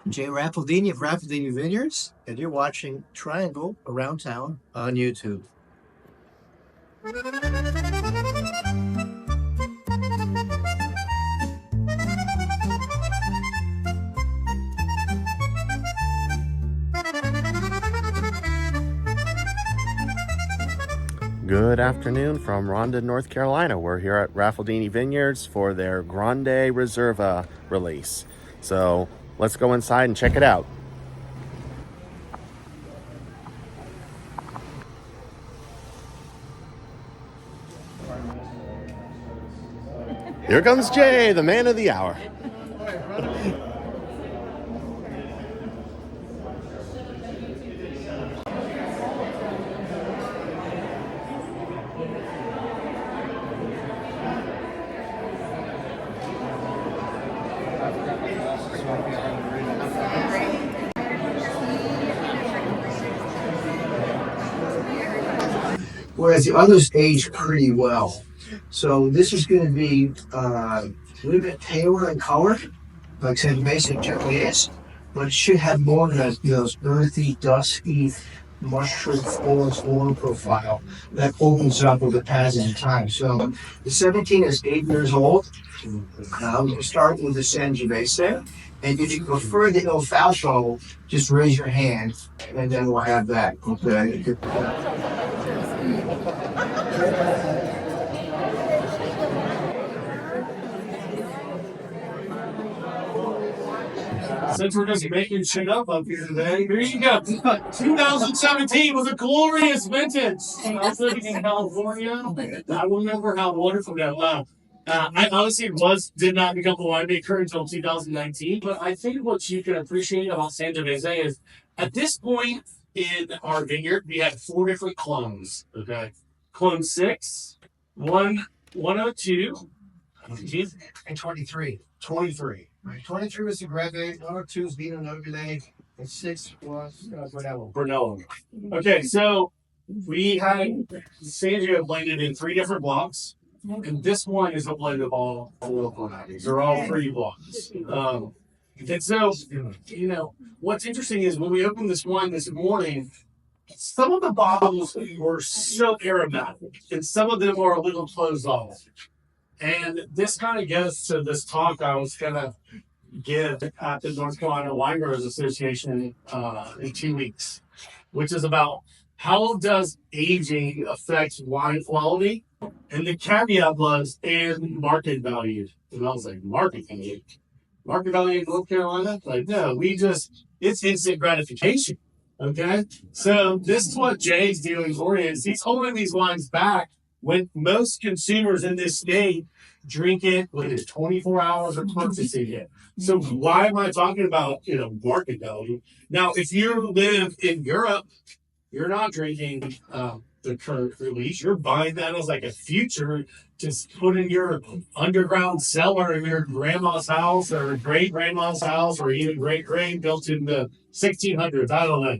Jay Raffaldini of Raffaldini Vineyards, and you're watching Triangle Around Town on YouTube. Good afternoon from Grande, North Carolina. We're here at Raffaldini Vineyards for their Grande Riserva release. So let's go inside and check it out. Here comes Jay, the man of the hour. Whereas the others age pretty well. So this is going to be a little bit paler in color, like Sangiovese generally is, but it should have more of those earthy, dusky, mushroom forest oil profile that opens up with the passage of time. So the 17 is 8 years old. We'll start with the Sangiovese. And if you prefer the Il Falco, just raise your hand, and then we'll have that. Okay. Since we're just making shit up here today, here you go. 2017 was a glorious vintage. I was living in California. I remember how wonderful that was. I honestly did not become a winemaker until 2019, but I think what you can appreciate about Sangiovese is at this point in our vineyard, we had 4 different clones. Okay. Clone 6, 102, And 23. 23. Right. 23 was the Grande, 102 is Vino Nobile, and 6 was Brunello. Brunello. Okay, so we had Sangio blended in 3 different blocks, and this one is a blend of all 4 varieties. They're all 3 blocks. And so, what's interesting is when we opened this wine this morning, some of the bottles were so aromatic, and some of them were a little closed off. And this kind of goes to this talk I was going to give at the North Carolina Wine Growers Association in 2 weeks, which is about how does aging affect wine quality? And the caveat was, and market value. And I was like, market value? Market value in North Carolina? Like, no, it's instant gratification. Okay? So this is what Jay's doing for you is he's holding these wines back when most consumers in this state drink it when it's 24 hours or purchasing it. So why am I talking about, market value? Now, if you live in Europe, you're not drinking the current release. You're buying that as like a future to put in your underground cellar in your grandma's house or great grandma's house or even great built in the 1600s. I don't know.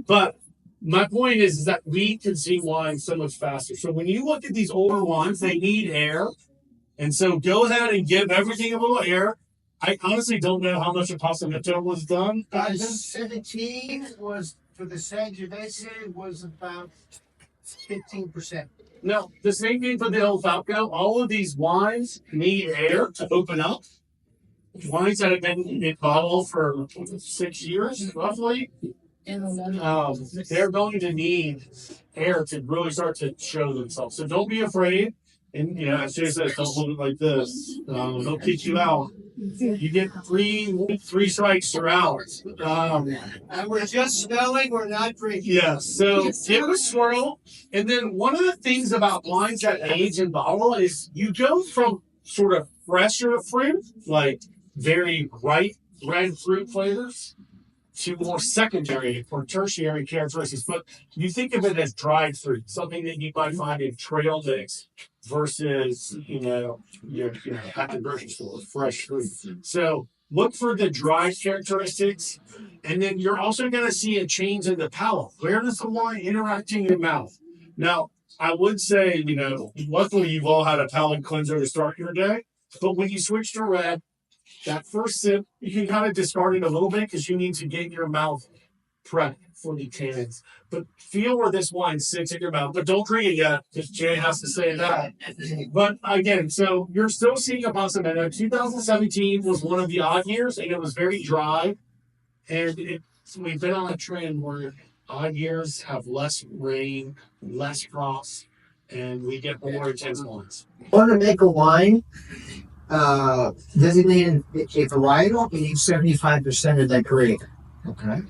But my point is that we consume wine so much faster. So when you look at these older wines, they need air. And so go ahead and give everything a little air. I honestly don't know how much a Passametto was done. 17 was, for the Sangiovese, was about 15%. No, the same thing for the Il Falco. All of these wines need air to open up. Wines that have been in bottle for 6 years, roughly. They're going to need air to really start to show themselves. So don't be afraid. And as Jay said, don't hold it like this. They'll kick you out. You get three strikes throughout. And we're just smelling, we're not drinking. Yeah, so give it a swirl. And then one of the things about wines that age in bottle is you go from sort of fresher fruit, like very ripe red fruit flavors, to more secondary or tertiary characteristics. But you think of it as dried fruit, something that you might find in trail mix versus, your at the grocery store, fresh fruit. So look for the dry characteristics. And then you're also going to see a change in the palate. Where does the wine interact in your mouth? Now, I would say, luckily you've all had a palate cleanser to start your day. But when you switch to red, that first sip, you can kind of discard it a little bit because you need to get your mouth prepped for the tannins. But feel where this wine sits in your mouth. But don't drink it yet, because Jay has to say that. But again, so you're still seeing a Passamento. 2017 was one of the odd years, and it was very dry. And we've been on a trend where odd years have less rain, less frost, and we get more intense ones. Want to make a wine designated a varietal, we need 75% of that grade. Okay.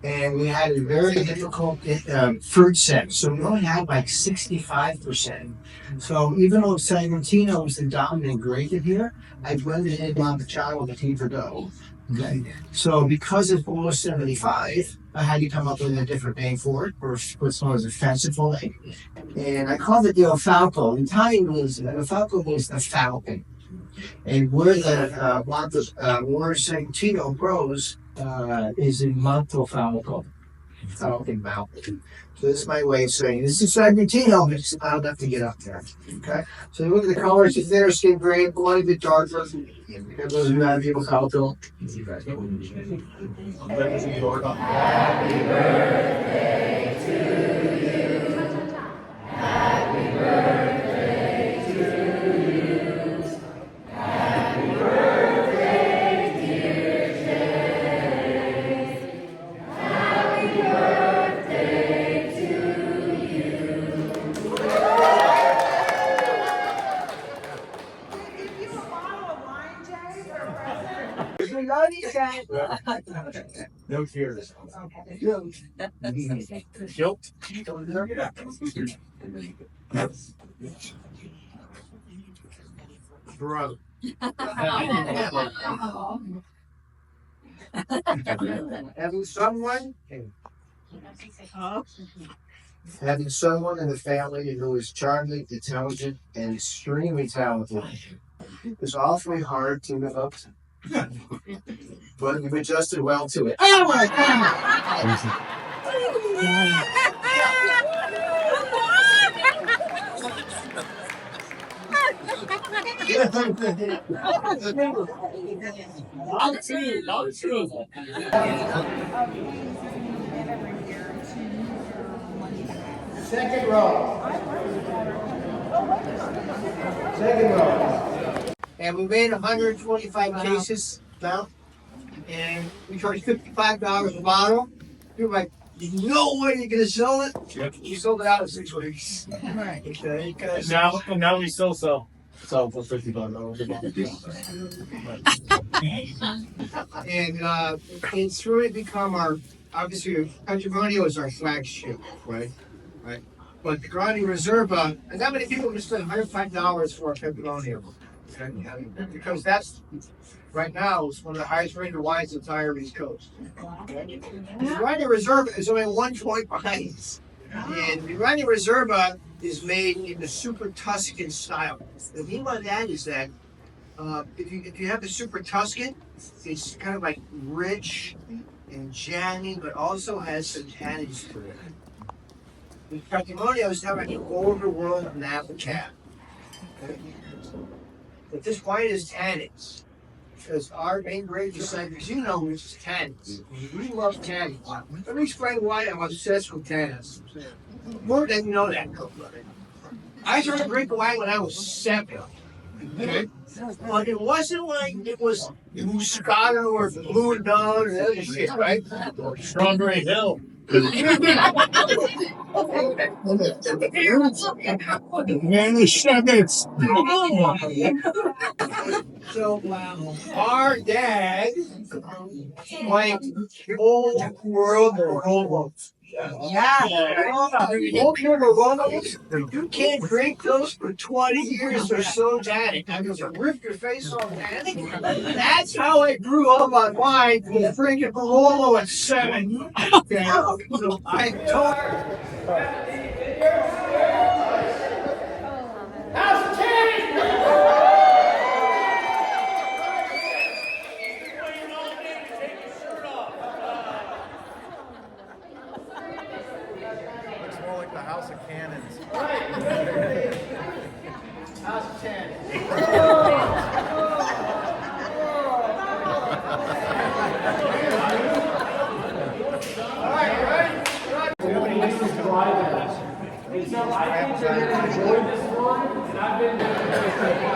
And we had a very difficult fruit set, so we only had like 65%. So even though Sagantino was the dominant grade in here, I blended in Montepulciano with Tea Verdot. Okay. So because it's below 75, I had to come up with a different name for it, or what's known as a fanciful name. And I called it the Falco. In Italian, the Falco means the falcon. And where the where Sagantino grows is in Montefalco, Falcon Mountain. So this is my way of saying this is Sagantino, but it's loud enough to get up there. Okay. So you look at the colors, it's thinner skin gray, a little bit darker. Because those who have people Falco. Happy birthday to you. Happy birthday to you. Happy birthday, dear Jay. Happy birthday to you. Give you a bottle of wine, Jay, for a present? We love you guys. No tears. Okay. Guilt. Bro. Having someone in the family who is charming, intelligent, and extremely talented is awfully hard to live up to. But you've adjusted well to it. Oh my God! Not true. Second row. Second row. And we made 125 cases now. And we charge $55 a bottle. You're like, there's no way you're gonna sell it. Yep. You sold it out in 6 weeks. Right. Okay. And now we still sell. So for $55 a bottle. And through it become our, obviously, Patrimonio is our flagship, right? Right. But the Grande Riserva, and not many people can spend $105 for a Patrimonio. Okay? Because that's, right now, it's one of the highest rated wines in the entire East Coast. Okay? The Grande Riserva is only 1.5. And the Grande Riserva is made in the Super Tuscan-style. The thing about that is that if you have the Super Tuscan, it's kind of like rich and jammy, but also has some tannins to it. The Patrimonios have like an older world Napa cab. Okay? But this wine is tannins. Because our main grade is Sagantino, which is tannins. We love tannins. Let me explain why I'm obsessed with tannins. More than you know that. I started drinking wine when I was 7. Okay? Well, it wasn't like it was Moscato or Blue and Dawn or other shit, right? Strawberry Hill. So, our dad, like old world Rolos. Old world Rolos, you can't drink those for 20 years. They're so tannic. I mean, you rip your face off tannic. That's how I grew up on wine, was drinking Barolo at 7. Okay. So I told How's the tanning? Looks more like the House of Cannons. How's the tannic? I think you're going to enjoy this one, and I've been